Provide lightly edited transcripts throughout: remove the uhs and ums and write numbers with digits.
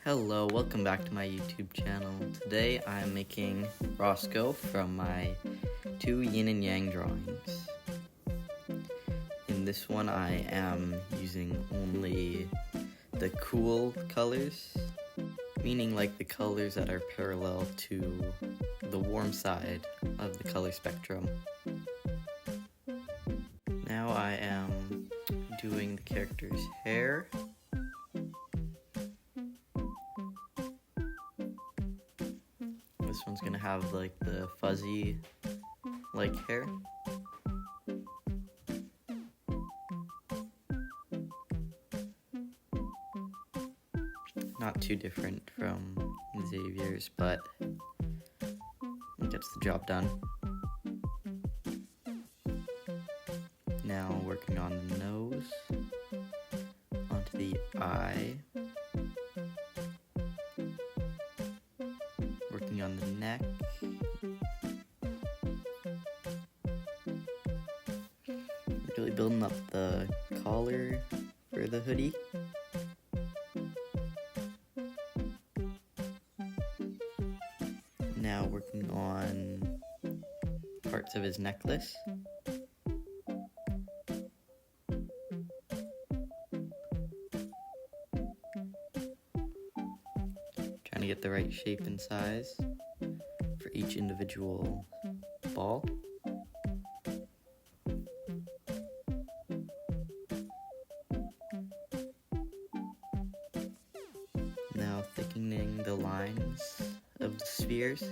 Hello, welcome back to my YouTube channel. Today I'm making Roscoe from my two yin and yang drawings. In this one I am using only the cool colors, meaning like the colors that are parallel to the warm side of the color spectrum. Now I am doing the character's hair. This one's gonna have like the fuzzy like hair. Not too different from Xavier's, but it gets the job done. Now working on the nose, onto the eye, working on the neck, really building up the collar for the hoodie. Now working on parts of his necklace. Trying to get the right shape and size for each individual ball. Now thickening the lines of the spheres.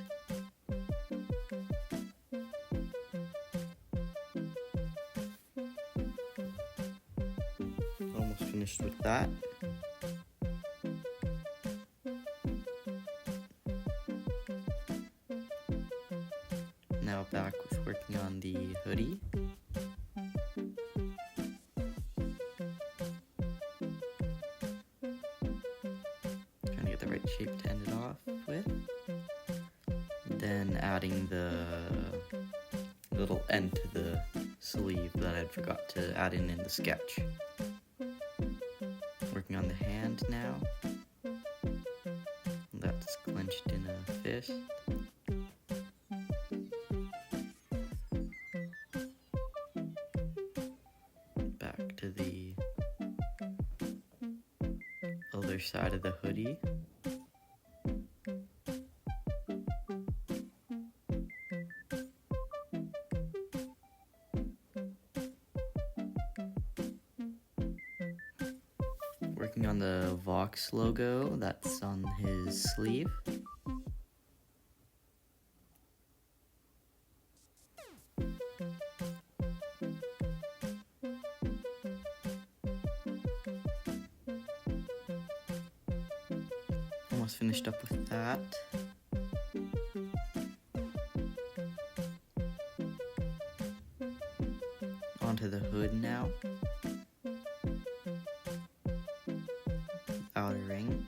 Almost finished with that. Now back with working on the hoodie. Trying to get the right shape to end it off with. Then adding the little end to the sleeve that I forgot to add in the sketch. Working on the hand now. That's clenched in a fist. Back to the other side of the hoodie. Working on the Vox logo that's on his sleeve. Almost finished up with that. Onto the hood now. Outer ring.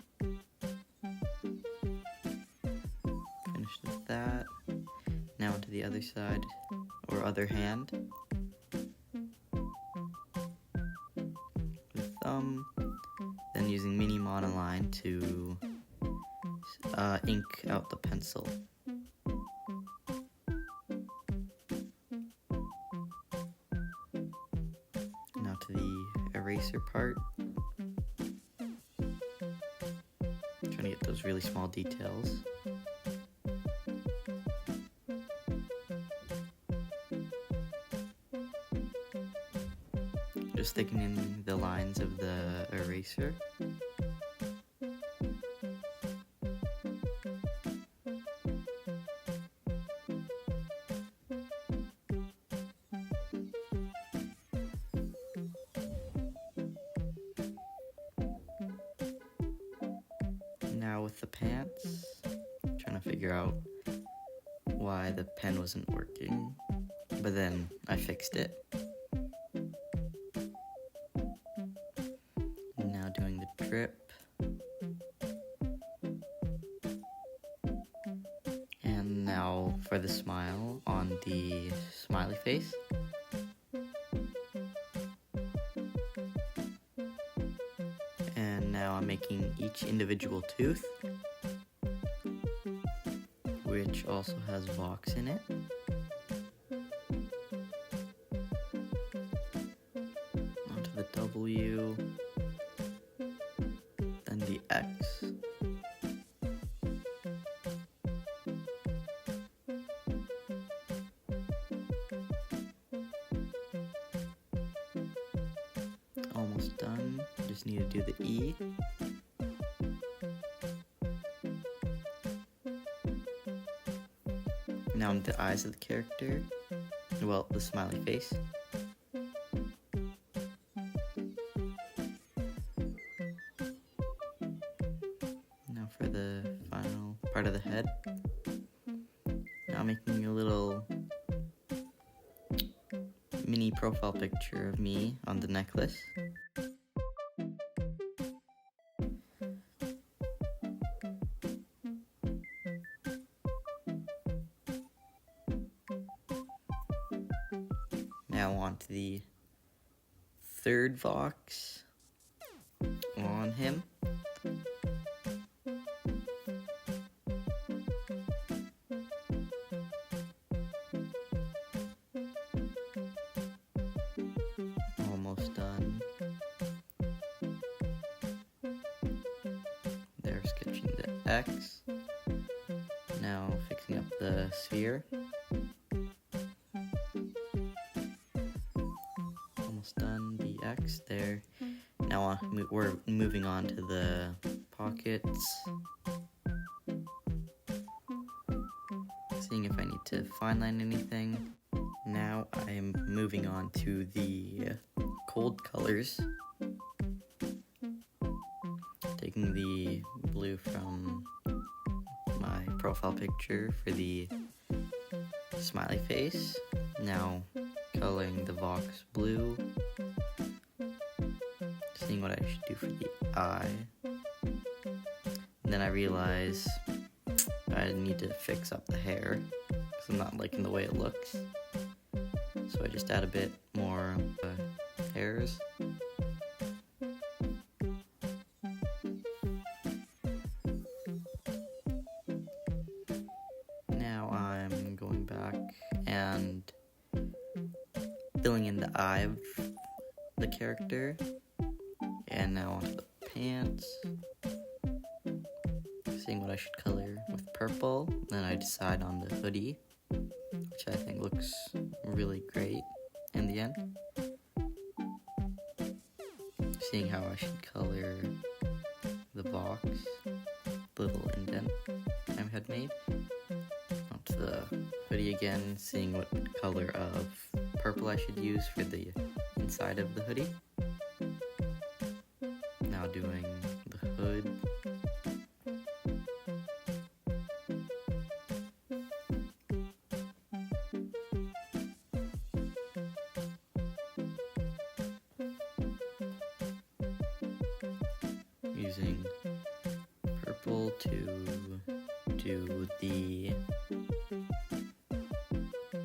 Finished with that. Now onto the other side, or other hand. With thumb. Then using mini monoline to ink out the pencil. Now to the eraser part. Trying to get those really small details. Just thickening the lines of the eraser. Now with the pants, trying to figure out why the pen wasn't working, but then I fixed it. Now doing the drip. And now for the smile on the smiley face. And now I'm making each individual tooth, which also has Vox in it. Onto the W, then the X. Almost done. Just need to do the E. Now on the eyes of the character. Well, the smiley face. Now for the final part of the head. Now I'm making a little mini profile picture of me on the necklace. Now on to the third Vox on him. Almost done. They're sketching the X. Now fixing up the sphere. Almost done the X there. Now we're moving on to the pockets. Seeing if I need to fine line anything. Now I'm moving on to the cold colors. Taking the blue from my profile picture for the smiley face. Now coloring the Vox blue. Seeing what I should do for the eye. And then I realize I need to fix up the hair because I'm not liking the way it looks. So I just add a bit more hairs. Now I'm going back and filling in the eye of the character. And now onto the pants. Seeing what I should color with purple. Then I decide on the hoodie, which I think looks really great in the end. Seeing how I should color the Vox, little indent I had made. Onto the hoodie again, seeing what color of purple I should use for the inside of the hoodie. Now doing the hood. Using purple to do the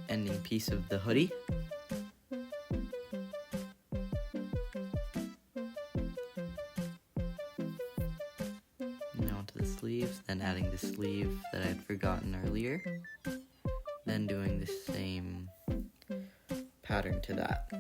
ending piece of the hoodie. Now onto the sleeves, then adding the sleeve that I had forgotten earlier. Then doing the same pattern to that.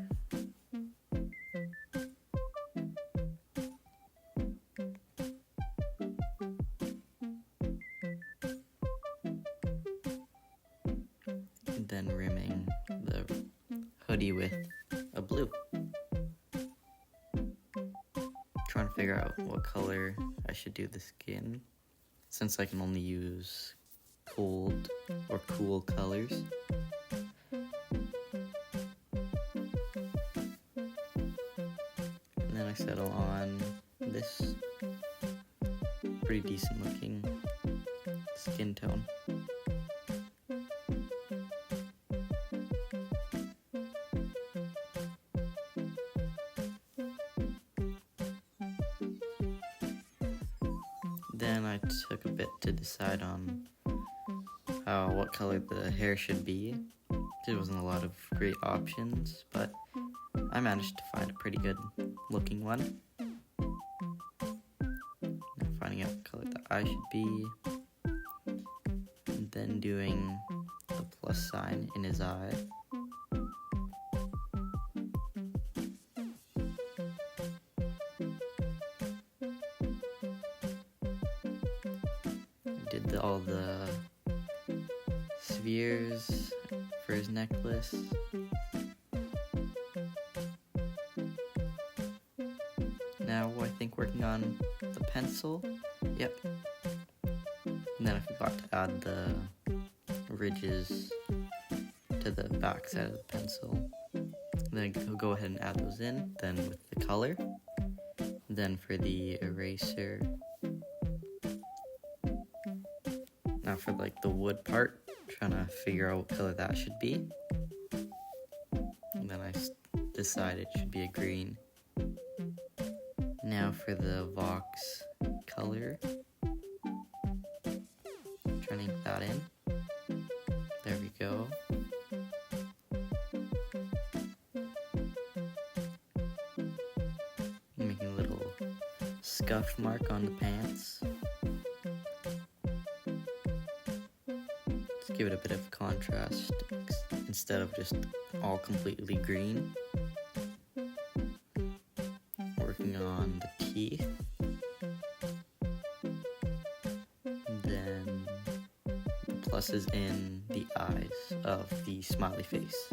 Then rimming the hoodie with a blue. Trying to figure out what color I should do the skin, since I can only use cold or cool colors. And then I settle on this pretty decent looking skin tone. Then I took a bit to decide on what color the hair should be. There wasn't a lot of great options, but I managed to find a pretty good looking one. finding out what color the eye should be, and then doing the plus sign in his eye. Did all the spheres for his necklace. Now I think working on the pencil. Yep. And then I forgot to add the ridges to the back side of the pencil. Then I'll go ahead and add those in, then with the color. Then for the eraser. Now for like the wood part, trying to figure out what color that should be. And then I decided it should be a green. Now for the Vox color, trying to ink that in. There we go. Making a little scuff mark on the pants. Let's give it a bit of contrast instead of just all completely green. Working on the teeth. Then the pluses in the eyes of the smiley face.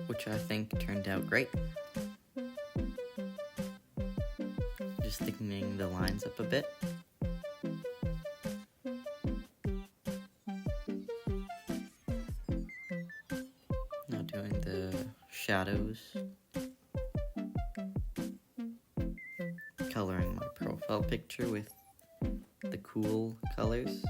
Which I think turned out great. Just thickening the lines up a bit. Now doing the shadows. Coloring my profile picture with the cool colors.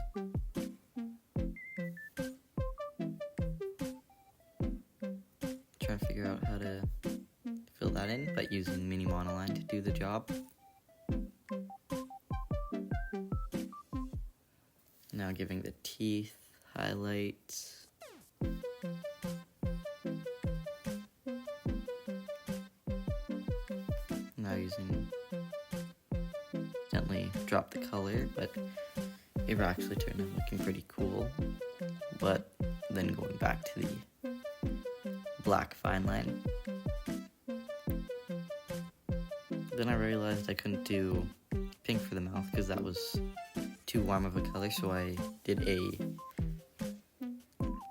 Trying to figure out how to fill that in, but using mini monoline to do the job. Now giving the teeth highlights. Now using, gently drop the color, but it actually turned out looking pretty cool. But then going back to the black fine line. Then I realized I couldn't do pink for the mouth because that was too warm of a color, so I did a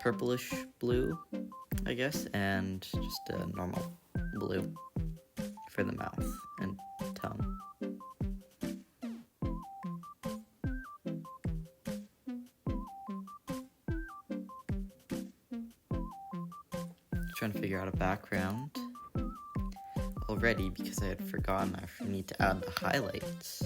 purplish blue, I guess, and just a normal blue for the mouth and tongue. Trying to figure out a background already because I had forgotten I need to add the highlights.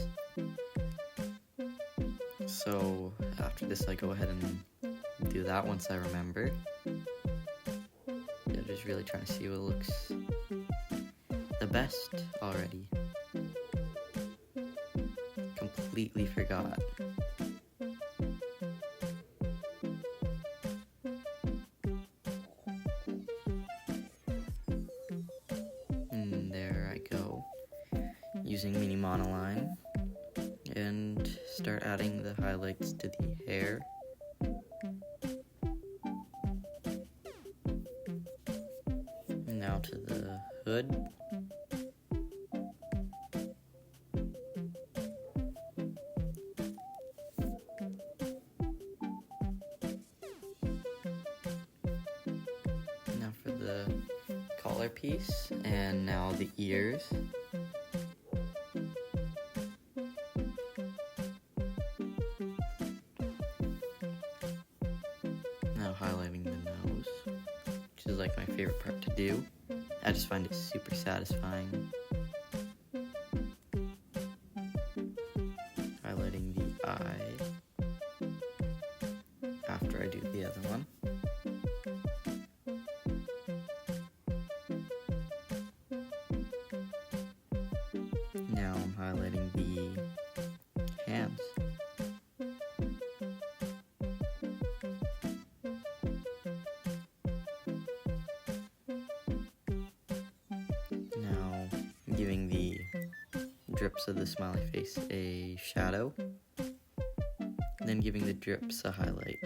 So after this I go ahead and do that once I remember. Yeah, just really trying to see what looks the best already. Completely forgot. And there I go, using mini monoline, and start adding the highlights to the hair. Now to the hood. Now for the collar piece, and now the ears. Now highlighting the nose, which is like my favorite part to do. I just find it super satisfying. Highlighting the eye after I do the other one. Now I'm highlighting the hands. drips of the smiley face a shadow, then giving the drips a highlight.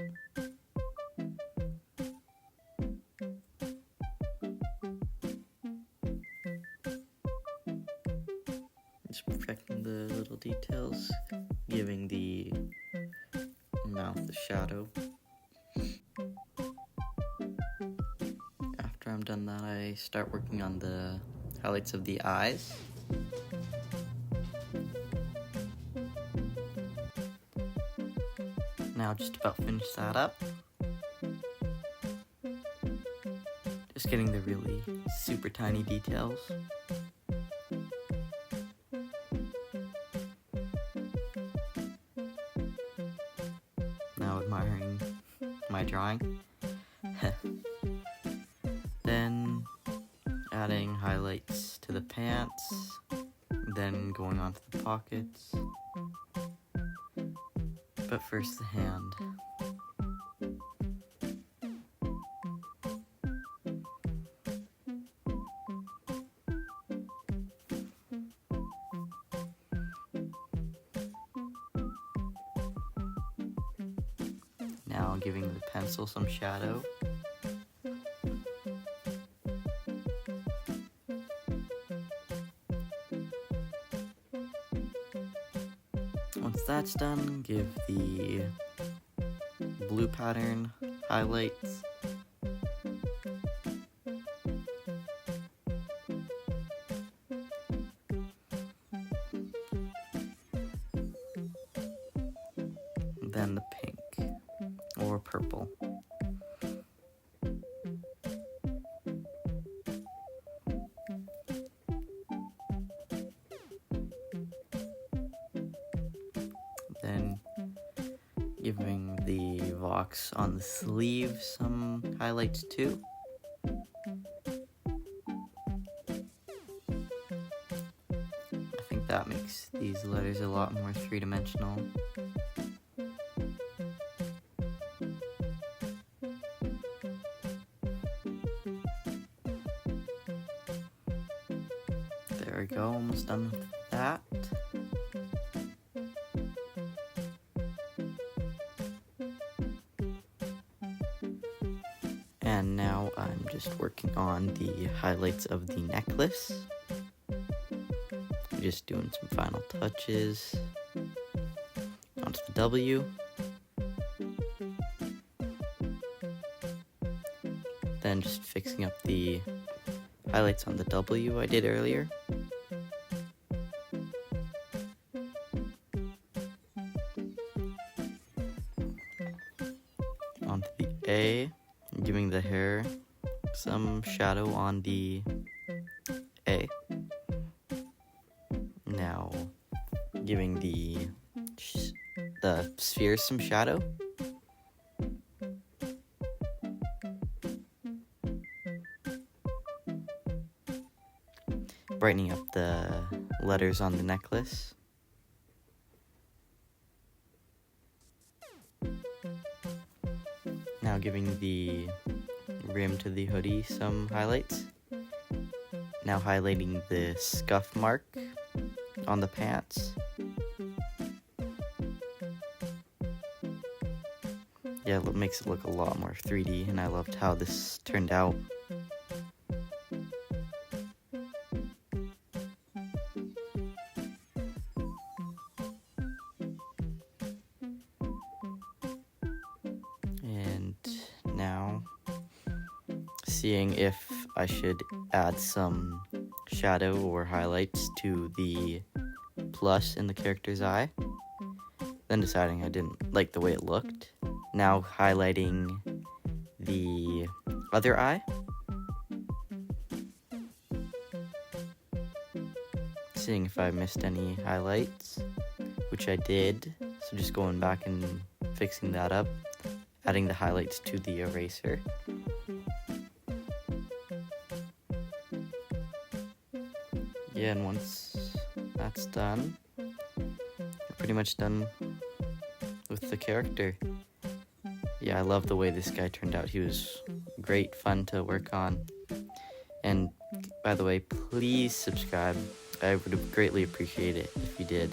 Just perfecting the little details, giving the mouth a shadow. After I'm done that, I start working on the highlights of the eyes. Now just about finish that up. Just getting the really super tiny details. Now admiring my drawing. Then adding highlights to the pants, then going on to the pockets. But first the hand. Now giving the pencil some shadow. Once that's done, give the blue pattern highlights. Then the pink or purple. Then giving the Vox on the sleeve some highlights too. I think that makes these letters a lot more three-dimensional. There we go, almost done with that. And now I'm just working on the highlights of the necklace. Just doing some final touches onto the W. Then just fixing up the highlights on the W I did earlier. Onto the A, giving the hair some shadow on the A. Now giving the sphere some shadow. Brightening up the letters on the necklace. Now giving the rim to the hoodie some highlights. Now highlighting the scuff mark on the pants. Yeah, it makes it look a lot more 3D, and I loved how this turned out. And now seeing if I should add some shadow or highlights to the plus in the character's eye. Then deciding I didn't like the way it looked. Now highlighting the other eye. Seeing if I missed any highlights, which I did. So just going back and fixing that up. Adding the highlights to the eraser. Yeah, and once that's done, we're pretty much done with the character. Yeah, I love the way this guy turned out. He was great fun to work on. And by the way, please subscribe. I would greatly appreciate it if you did.